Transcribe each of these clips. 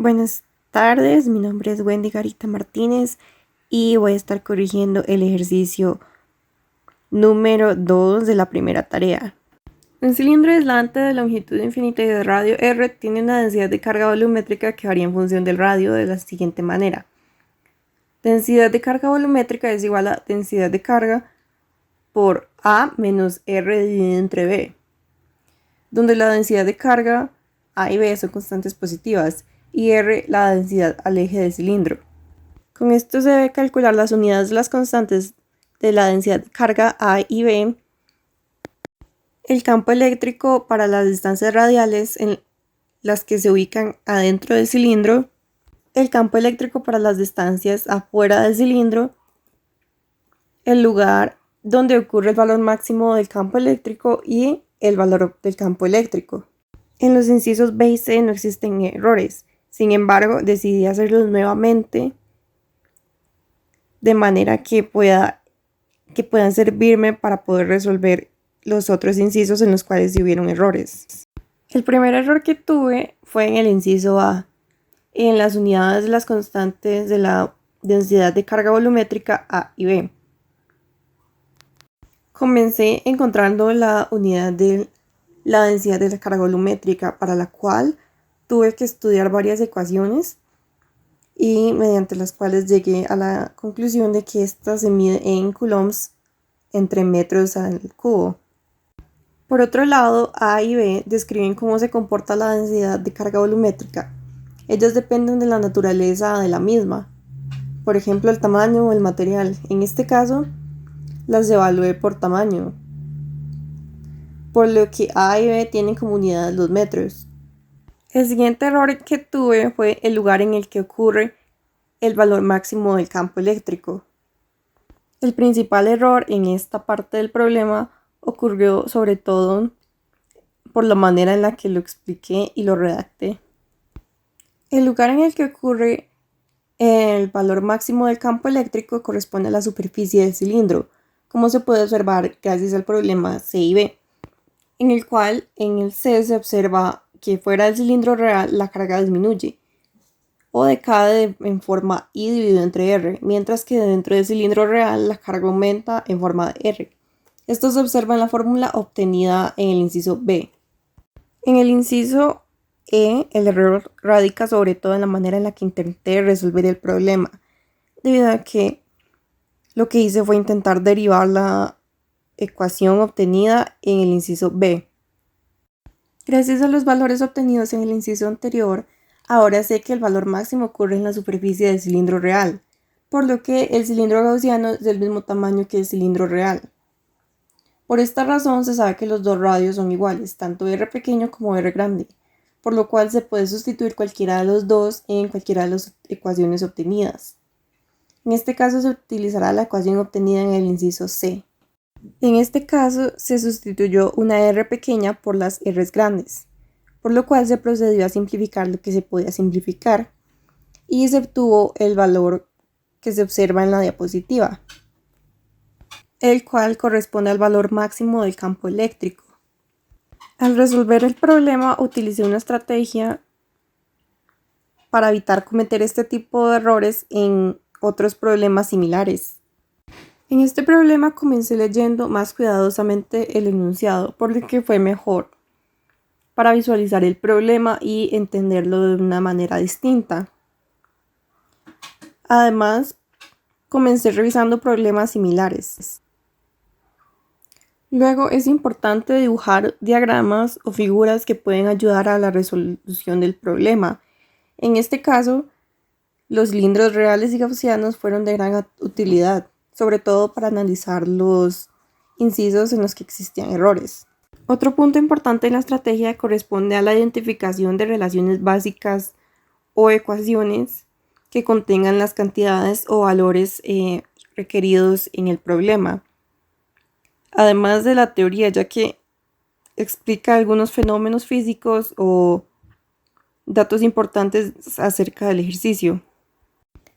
Buenas tardes, mi nombre es Wendy Garita Martínez y voy a estar corrigiendo el ejercicio número 2 de la primera tarea. Un cilindro aislante de longitud infinita y de radio R tiene una densidad de carga volumétrica que varía en función del radio de la siguiente manera. Densidad de carga volumétrica es igual a densidad de carga por A menos R dividido entre B, donde la densidad de carga A y B son constantes positivas y R la densidad al eje del cilindro. Con esto se debe calcular las unidades de las constantes de la densidad de carga A y B, el campo eléctrico para las distancias radiales en las que se ubican adentro del cilindro, el campo eléctrico para las distancias afuera del cilindro, el lugar donde ocurre el valor máximo del campo eléctrico y el valor del campo eléctrico. En los incisos B y C no existen errores, sin embargo decidí hacerlos nuevamente de manera que puedan servirme para poder resolver los otros incisos en los cuales sí hubieron errores. El primer error que tuve fue en el inciso A, en las unidades de las constantes de la densidad de carga volumétrica A y B. Comencé encontrando la unidad de la densidad de la carga volumétrica, para la cual tuve que estudiar varias ecuaciones y mediante las cuales llegué a la conclusión de que esta se mide en coulombs entre metros al cubo. Por otro lado, A y B describen cómo se comporta la densidad de carga volumétrica. Ellas dependen de la naturaleza de la misma, por ejemplo el tamaño o el material. En este caso, las evalué por tamaño, por lo que A y B tienen como unidad los metros. El siguiente error que tuve fue el lugar en el que ocurre el valor máximo del campo eléctrico. El principal error en esta parte del problema ocurrió sobre todo por la manera en la que lo expliqué y lo redacté. El lugar en el que ocurre el valor máximo del campo eléctrico corresponde a la superficie del cilindro, como se puede observar gracias al problema C y B, en el cual en el C se observa que fuera del cilindro real la carga disminuye o decae en forma I dividido entre R, mientras que dentro del cilindro real la carga aumenta en forma de R. Esto se observa en la fórmula obtenida en el inciso B. En el inciso E, el error radica sobre todo en la manera en la que intenté resolver el problema, debido a que lo que hice fue intentar derivar la ecuación obtenida en el inciso B. Gracias a los valores obtenidos en el inciso anterior, ahora sé que el valor máximo ocurre en la superficie del cilindro real, por lo que el cilindro gaussiano es del mismo tamaño que el cilindro real. Por esta razón se sabe que los dos radios son iguales, tanto R pequeño como R grande, por lo cual se puede sustituir cualquiera de los dos en cualquiera de las ecuaciones obtenidas. En este caso se utilizará la ecuación obtenida en el inciso C. En este caso se sustituyó una R pequeña por las R grandes, por lo cual se procedió a simplificar lo que se podía simplificar y se obtuvo el valor que se observa en la diapositiva, el cual corresponde al valor máximo del campo eléctrico. Al resolver el problema utilicé una estrategia para evitar cometer este tipo de errores en otros problemas similares. En este problema comencé leyendo más cuidadosamente el enunciado, por lo que fue mejor para visualizar el problema y entenderlo de una manera distinta. Además, comencé revisando problemas similares. Luego es importante dibujar diagramas o figuras que pueden ayudar a la resolución del problema. En este caso, los cilindros reales y gaussianos fueron de gran utilidad, sobre todo para analizar los incisos en los que existían errores. Otro punto importante en la estrategia corresponde a la identificación de relaciones básicas o ecuaciones que contengan las cantidades o valores requeridos en el problema, además de la teoría, ya que explica algunos fenómenos físicos o datos importantes acerca del ejercicio.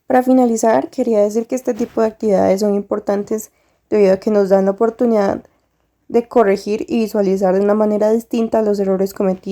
Para finalizar, quería decir que este tipo de actividades son importantes debido a que nos dan la oportunidad de corregir y visualizar de una manera distinta los errores cometidos.